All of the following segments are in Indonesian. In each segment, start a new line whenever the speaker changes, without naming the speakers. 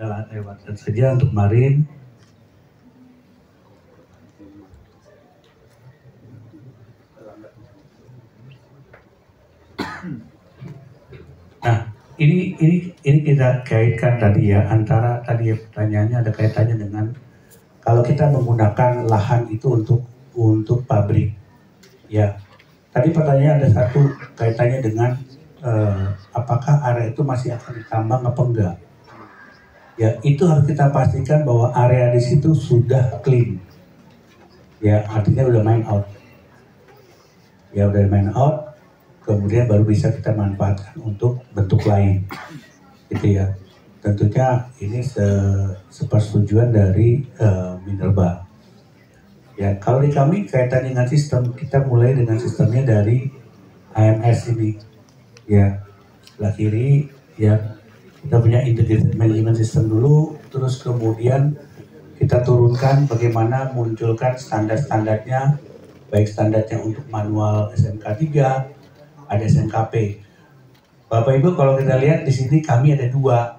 lewatkan saja untuk Marin. Nah, ini kita kaitkan tadi ya, antara tadi pertanyaannya ada kaitannya dengan kalau kita menggunakan lahan itu untuk pabrik, ya. Tadi pertanyaan ada satu kaitannya dengan apakah area itu masih akan ditambang apa enggak? Ya, itu harus kita pastikan bahwa area di situ sudah clean. Ya, artinya udah main out. Ya, udah main out, kemudian baru bisa kita manfaatkan untuk bentuk lain. Gitu ya. Tentunya ini sepersetujuan dari Minerba. Ya, kalau di kami kaitan dengan sistem, kita mulai dengan sistemnya dari AMS ini. Ya, sebelah kiri, ya, kita punya integrated management system dulu, terus kemudian kita turunkan bagaimana munculkan standar-standarnya, baik standarnya untuk manual SMK 3, ada SMKP. Bapak Ibu kalau kita lihat di sini kami ada dua,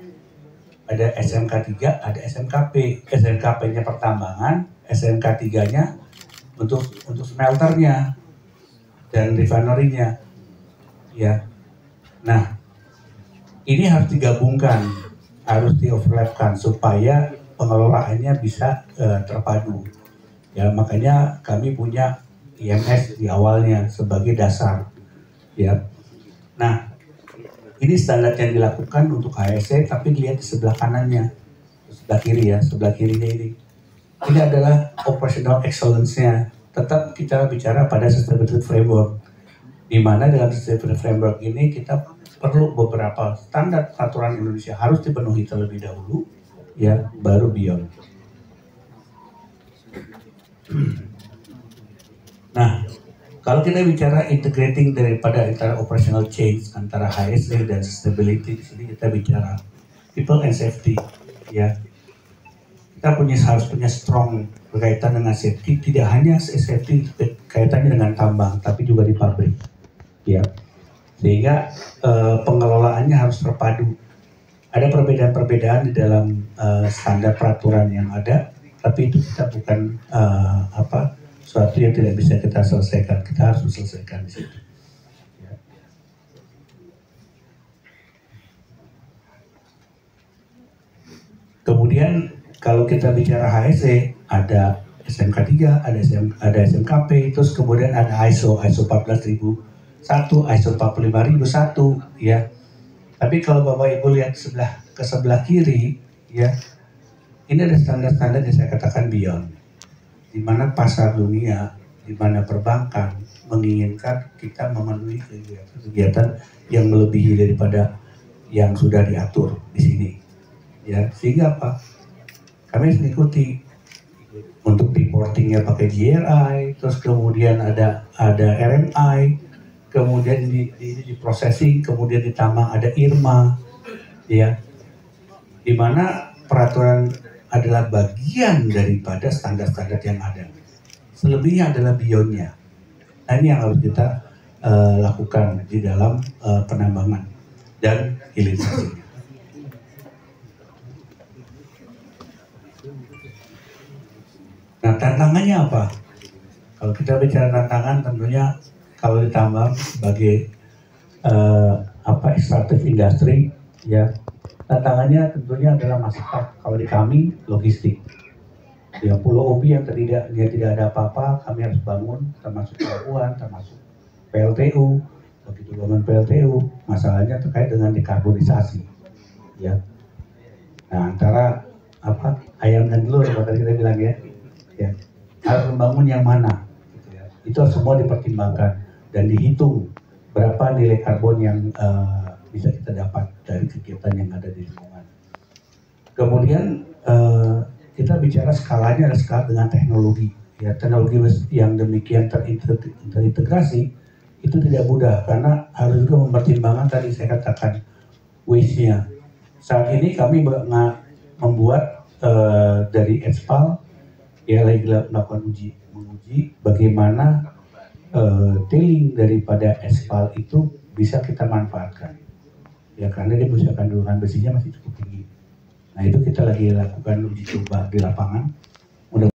ada SMK 3, ada SMKP. SMKP-nya pertambangan, SMK 3-nya untuk smelternya dan refinery-nya. Ya. Nah, ini harus digabungkan, harus di-overlapkan supaya pengelolaannya bisa terpadu. Ya, makanya kami punya IMS di awalnya sebagai dasar. Ya. Nah, ini standar yang dilakukan untuk HSE, tapi dilihat di sebelah kanannya, sebelah kiri ya, sebelah kirinya ini. Ini adalah operational excellence-nya. Tetap kita bicara pada sustainability framework, di mana dalam sustainability framework ini kita perlu beberapa standar peraturan Indonesia harus dipenuhi terlebih dahulu, ya, baru beyond. Nah, kalau kita bicara integrating daripada antara operational change antara HSE dan sustainability, di sini kita bicara people and safety, ya. Kita harus punya strong berkaitan dengan safety, tidak hanya safety kaitannya dengan tambang, tapi juga di pabrik, ya. Sehingga pengelolaannya harus terpadu. Ada perbedaan-perbedaan di dalam standar peraturan yang ada, tapi itu kita bukan suatu yang tidak bisa kita selesaikan. Kita harus selesaikan di situ. Ya. Kemudian kalau kita bicara HSE, ada SMK 3, ada SMKP, terus kemudian ada ISO 14001, ISO 45001, ya. Tapi kalau Bapak Ibu lihat ke sebelah kiri, ya, ini ada standar-standar yang saya katakan beyond, di mana pasar dunia, di mana perbankan menginginkan kita memenuhi kegiatan yang melebihi daripada yang sudah diatur di sini, ya. Sehingga apa? Kami harus mengikuti untuk reportingnya pakai GRI, terus kemudian ada RMI, kemudian di processing, kemudian ditambah ada IRMA, ya, di mana peraturan adalah bagian daripada standar-standar yang ada. Selebihnya adalah beyondnya. Nah, ini yang harus kita lakukan di dalam penambangan dan hilirisasinya. Nah, tantangannya apa? Kalau kita bicara tantangan, tentunya kalau ditambang sebagai extractive industry, ya, tantangannya tentunya adalah masalah kalau di kami logistik. Ya, Pulau Obi yang tidak ada apa-apa, kami harus bangun, termasuk pelabuhan, termasuk PLTU. Begitu bangun PLTU, masalahnya terkait dengan dekarbonisasi. Ya. Nah, antara ayam dan telur, tadi kita bilang ya. Ya, harus membangun yang mana, gitu ya. Itu semua dipertimbangkan dan dihitung berapa nilai karbon yang bisa kita dapat dari kegiatan yang ada di lingkungan. Kemudian kita bicara skalanya adalah skala dengan teknologi, ya. Teknologi yang demikian terintegrasi itu tidak mudah karena harus juga mempertimbangkan tadi saya katakan waste-nya. Saat ini kami membuat dari Expal, ya, lagi melakukan menguji bagaimana tailing daripada aspal itu bisa kita manfaatkan, ya, karena dia punya kandungan besinya masih cukup tinggi, Nah itu kita lagi lakukan uji coba di lapangan.